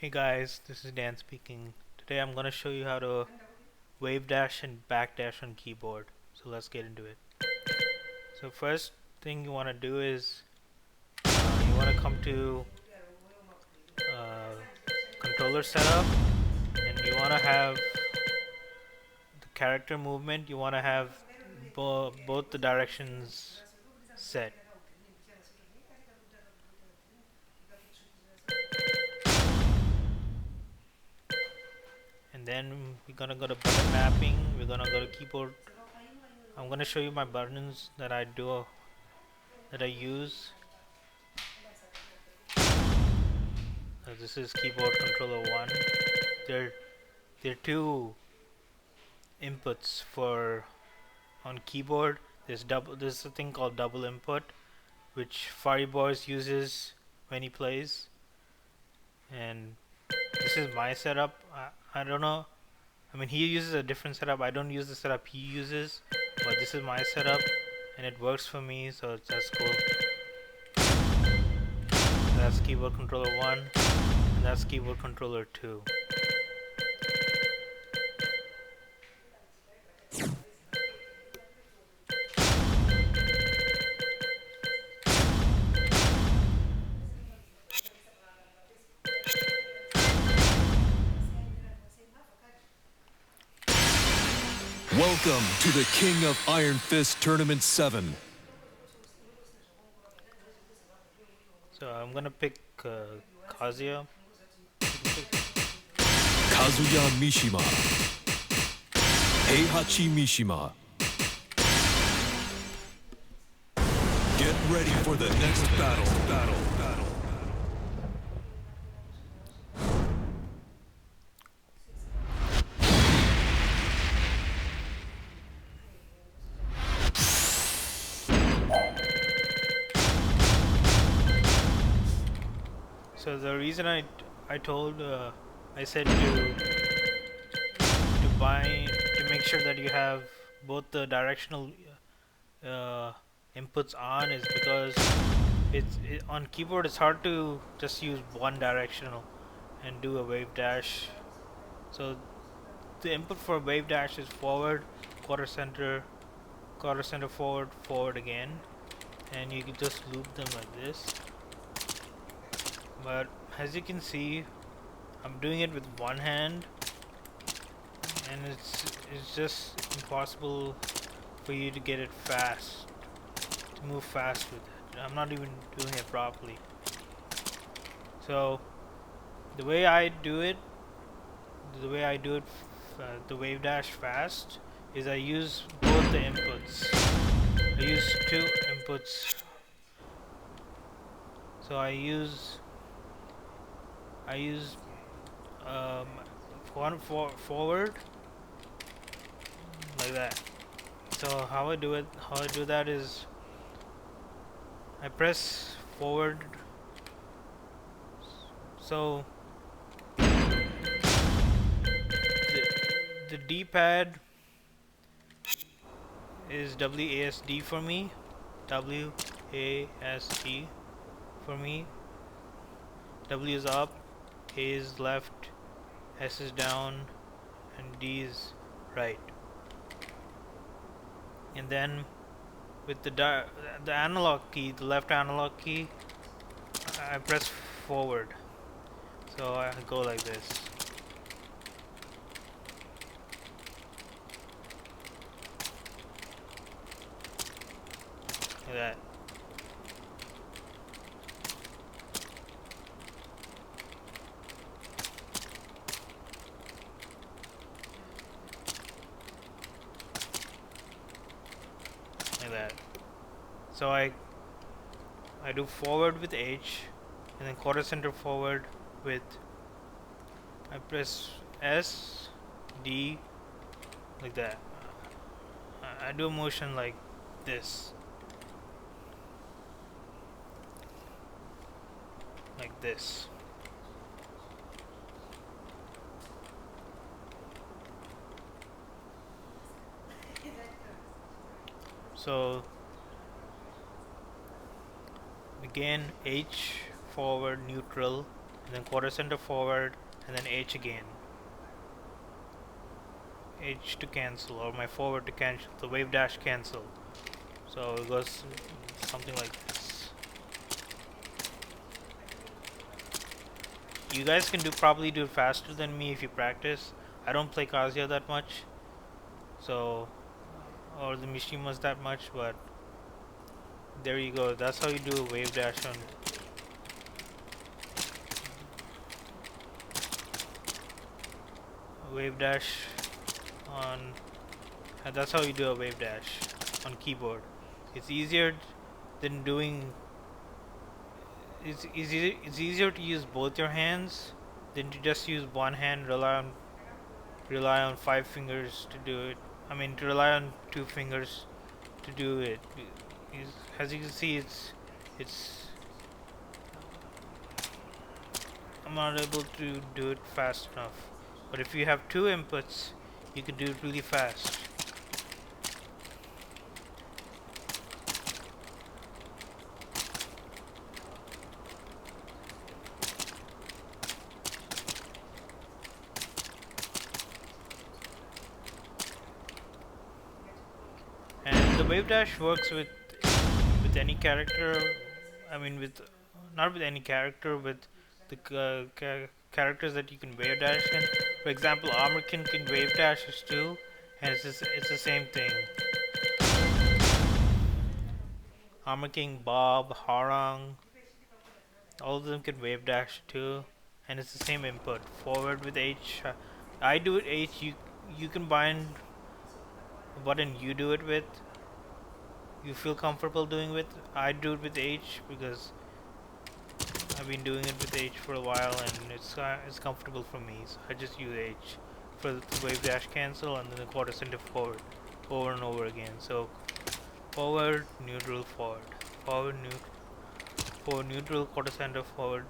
Hey guys, this is Dan speaking. Today I'm going to show you how to Wavedash and Backdash on keyboard. So let's get into it. So first thing you want to do is you want to come to uh, controller setup, and you want to have the character movement. You want to have both the directions set. And then we're gonna go to button mapping. We're gonna go to keyboard. I'm gonna show you my buttons that I use. This is keyboard controller 1. There, there are two inputs for on keyboard. There's a thing called double input, which Boys uses when he plays. And this is my setup. I don't know. I mean, he uses a different setup. I don't use the setup he uses, but this is my setup, and it works for me. So that's cool. That's keyboard controller 1, and that's keyboard controller 2. Welcome to the King of Iron Fist Tournament 7. So I'm gonna pick Kazuya. Kazuya Mishima. Heihachi Mishima. Get ready for the next battle. So the reason I told I said to make sure that you have both the directional inputs on is because on keyboard it's hard to just use one directional and do a wave dash. So the input for wave dash is forward, quarter center forward, forward again, and you can just loop them like this. But as you can see, I'm doing it with one hand, and it's just impossible for you to get it fast, to move fast with it. I'm not even doing it properly. So the way I do it, the wave dash fast, is I use both the inputs. I use two inputs. So I use um, one forward like that. So how I do that is I press forward. So the D-pad is WASD for me. WASD for me. W is up, A is left, S is down, and D is right. And then with the analog key, the left analog key, I press forward. So I go like this. Like that. Like that. So I do forward with H, and then quarter center forward with, I press S, D, like that. I do a motion like this. Like this. So again, H forward neutral, and then quarter center forward, and then H again. H to cancel, or my forward to cancel, the Wavedash cancel. So it goes something like this. You guys can probably do it faster than me if you practice. I don't play Kazuya that much, so or the Mishimas that much, but there you go. That's how you do a Wavedash on Wavedash on. That's how you do a Wavedash on keyboard. It's easier than doing. It's easier to use both your hands than to just use one hand. Rely on 5 fingers to do it. I mean, to rely on 2 fingers to do it. As you can see, it's I'm not able to do it fast enough. But if you have 2 inputs, you can do it really fast. And the Wavedash works with any character. I mean, with not with any character, with the characters that you can Wavedash in. For example, Armorkin can Wavedashes too, and it's the same thing. Armor King, Bob, Harang, all of them can Wavedash too, and it's the same input. Forward with H. I do it H. You can bind a button you do it with. You feel comfortable doing with. I do it with H because I've been doing it with H for a while and it's comfortable for me. So I just use H for the Wavedash cancel and then the quarter center forward over and over again. So forward, neutral, forward, forward, neutral, quarter center, forward,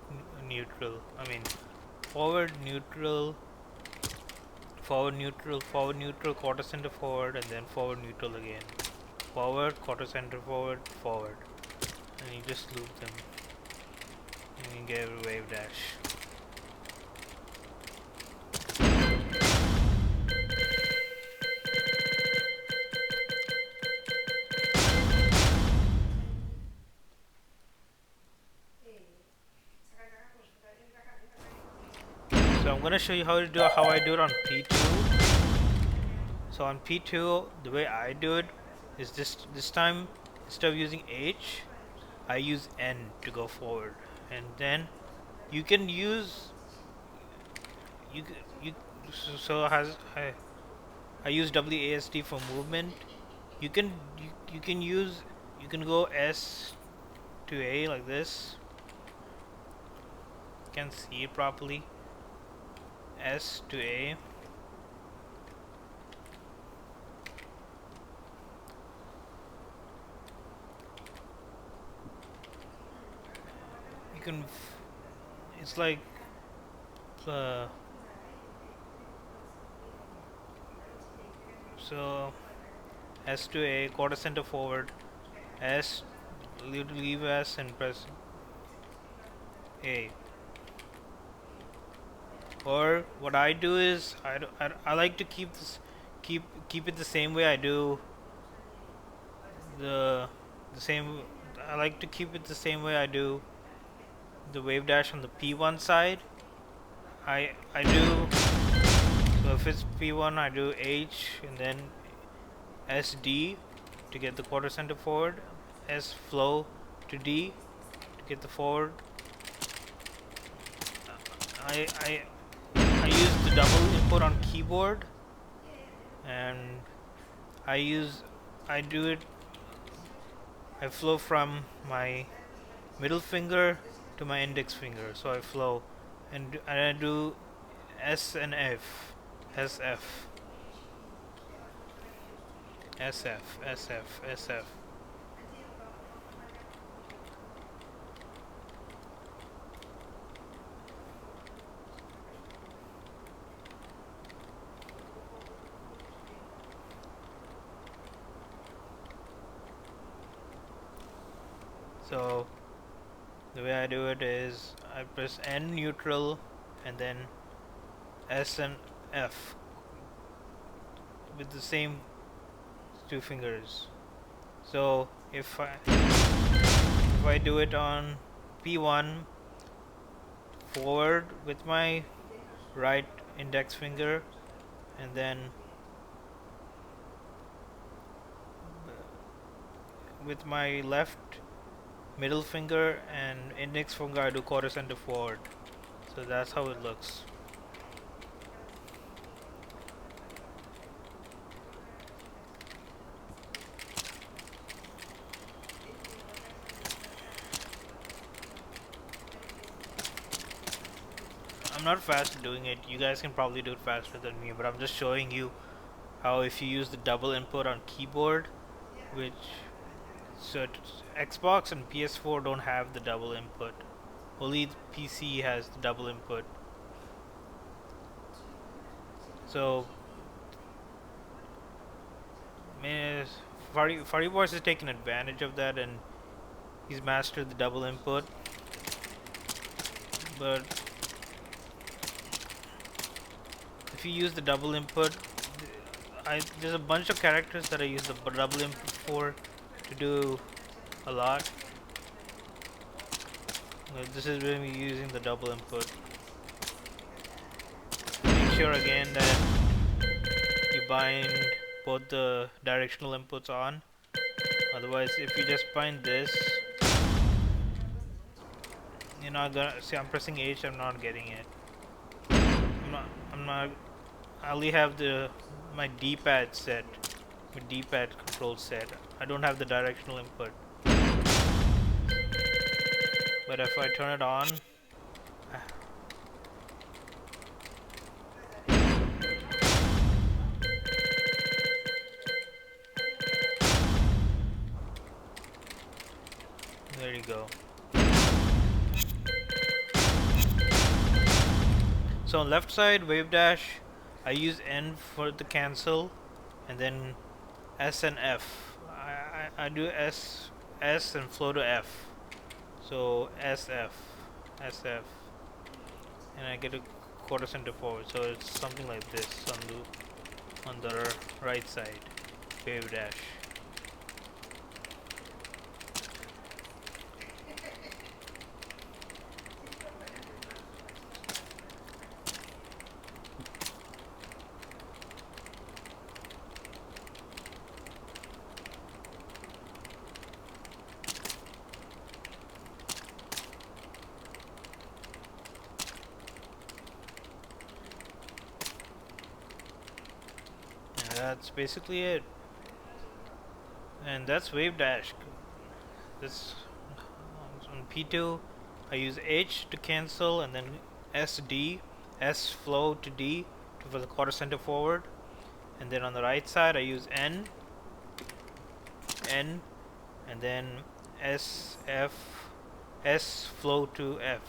neutral. I mean, forward, neutral, forward, neutral, forward, neutral, quarter center, forward, and then forward, neutral again. Forward, quarter center, forward, forward, and you just loop them. And you get a Wavedash. So I'm gonna show you how I do it on P2. So on P2, the way I do it is this time instead of using H, I use N to go forward, and then you can use you you so has I use WASD for movement. You can you can use you can go S to A like this. You can see it properly. S to A. You can. It's like. So S to A, quarter center forward. S, leave S and press A. Or what I do is I like to keep it the same way I do the same. I like to keep it the same way I do the Wavedash on the P1 side. I do so if it's P1 I do H and then SD to get the quarter center forward, S flow to D to get the forward. I use the double input on keyboard, and I do it. I flow from my middle finger to my index finger, so I flow, and I do S and F, SF, SF, SF, SF. So The way I do it is I press N neutral and then S and F with the same two fingers. So if I do it on P1 forward with my right index finger and then with my left middle finger and index finger I do quarter center forward. So that's how it looks. I'm not fast at doing it. You guys can probably do it faster than me, but I'm just showing you how if you use the double input on keyboard, which so Xbox and PS4 don't have the double input. Only the PC has the double input. So, man, Furry Boys has taken advantage of that and he's mastered the double input. But if you use the double input, there's a bunch of characters that I use the double input for to do a lot. This is when we're using the double input. Make sure again that you bind both the directional inputs on. Otherwise, if you just bind this, you're not gonna see. I'm pressing H. I'm not getting it. I'm not. I only have my D-pad set, my D-pad control set. I don't have the directional input. But if I turn it on, there you go. So on left side Wavedash, I use N for the cancel, and then S and F. I do S and flow to F. So SF, SF, and I get a quarter center forward. So it's something like this on the right side, Wavedash. That's basically it, and that's Wavedash. This on P2 I use H to cancel, and then S flow to D for the quarter center forward, and then on the right side I use N, and then S flow to F.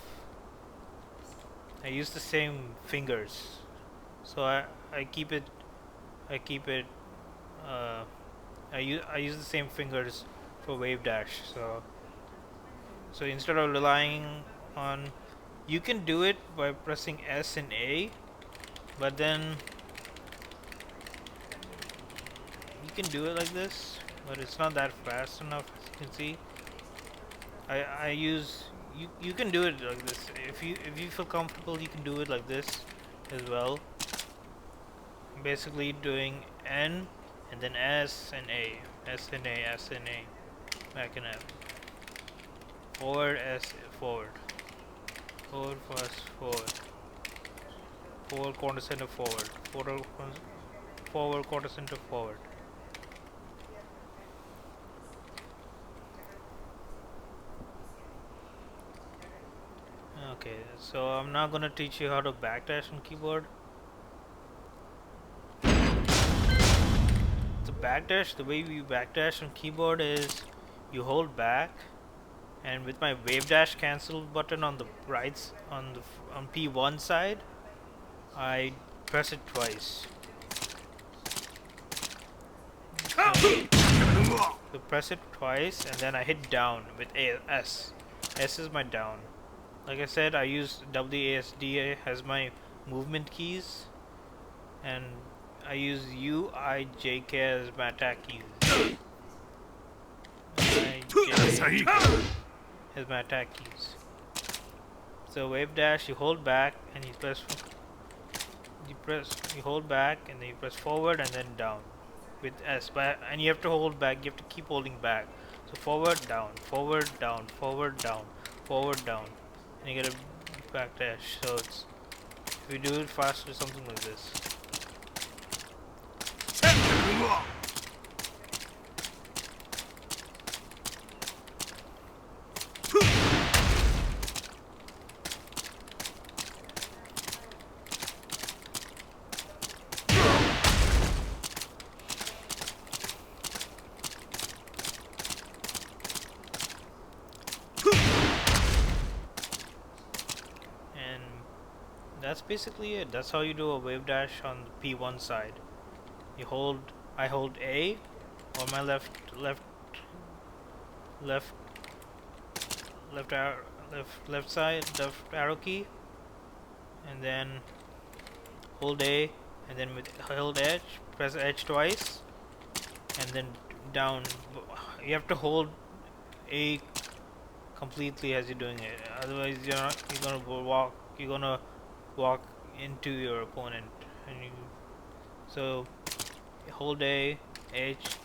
I use the same fingers, so I keep it I keep it. I use the same fingers for Wavedash. So instead of relying on, you can do it by pressing S and A, but then you can do it like this, but it's not that fast enough. As you can see, I use you can do it like this if you feel comfortable. You can do it like this as well. Basically doing N and then S and A, S and A, S and A, back and F, forward, S, forward, forward, first, forward, quarter center, forward, quarter center, forward. Okay, so I'm now gonna teach you how to backdash on keyboard. The way we backdash on keyboard is you hold back, and with my Wavedash cancel button on the on P1 side, I press it twice. So press it twice, and then I hit down with S. S is my down. Like I said, I use WASD as my movement keys, and I use U, I, J, K as my attack keys. I, J, as my attack keys. So Wavedash, you hold back and you hold back and then you press forward and then down with S, and you have to hold back. You have to keep holding back. So forward, down, forward, down, forward, down, forward, down, and you get a backdash. So it's, if you do it faster, something like this. And that's basically it. That's how you do a wave dash on the P1 side. You hold, I hold A on my left left left side, left arrow key, and then hold A, and then with hold edge, press edge twice, and then down. You have to hold A completely as you're doing it. Otherwise, you're gonna walk into your opponent, and you so hold A, H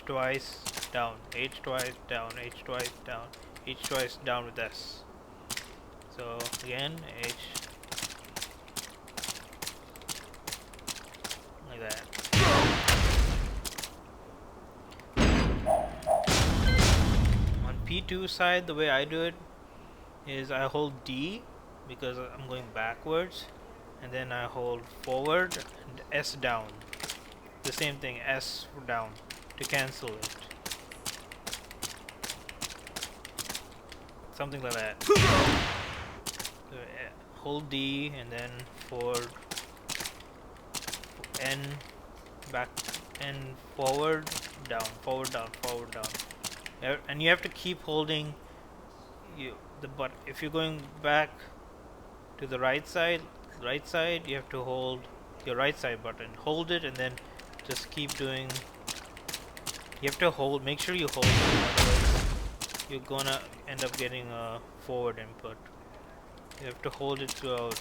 twice, down, H twice, down, H twice, down, H twice, down with S. So again, H, like that. On P2 side, the way I do it is I hold D because I'm going backwards, and then I hold forward and S down. The same thing, S down to cancel it. Something like that. So, hold D and then forward N, back and forward down, forward down, forward down. And you have to keep holding the butt. If you're going back to the right side, you have to hold your right side button. Hold it and then just keep doing. You have to hold. Make sure you hold it, otherwise you're gonna end up getting a forward input. You have to hold it throughout.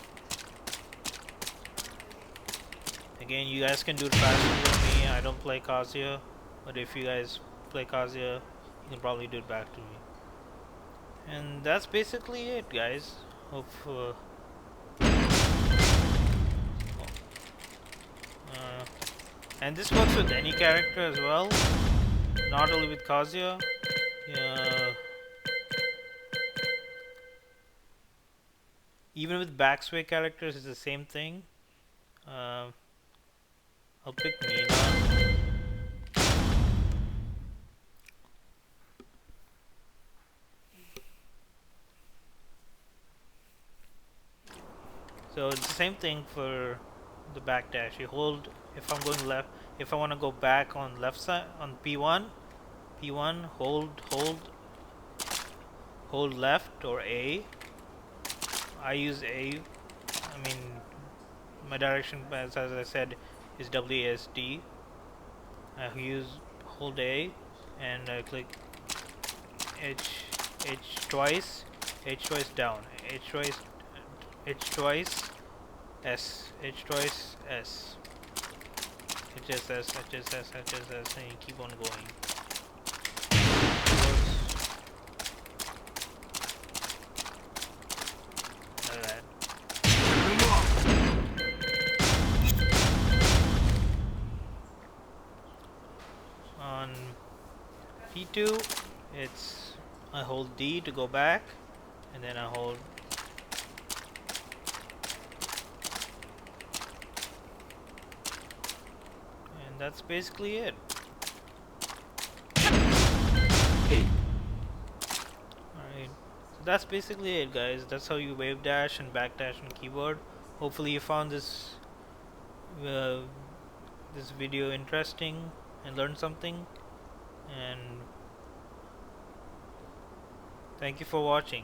Again, you guys can do it faster than me. I don't play Kazuya, but if you guys play Kazuya, you can probably do it back to me. And that's basically it, guys. Hope. And this works with any character as well, not only with Kazuya. Even with backsway characters, it's the same thing. I'll pick Nina. So it's the same thing for the backdash. You hold, if I'm going left, if I want to go back on left side on P1, hold left or A. I use A. I mean, my direction, as I said, is WASD. I use hold A and I click H twice, H twice down, H twice, S, H twice S, HSS, HSS, HSS, and you keep on going. Like that. On P2, it's I hold D to go back, and then I hold and that's basically it. Alright, so that's basically it, guys. That's how you wave dash and backdash on keyboard. Hopefully you found this this video interesting and learned something, and Thank you for watching.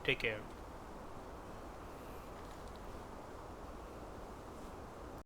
Take care.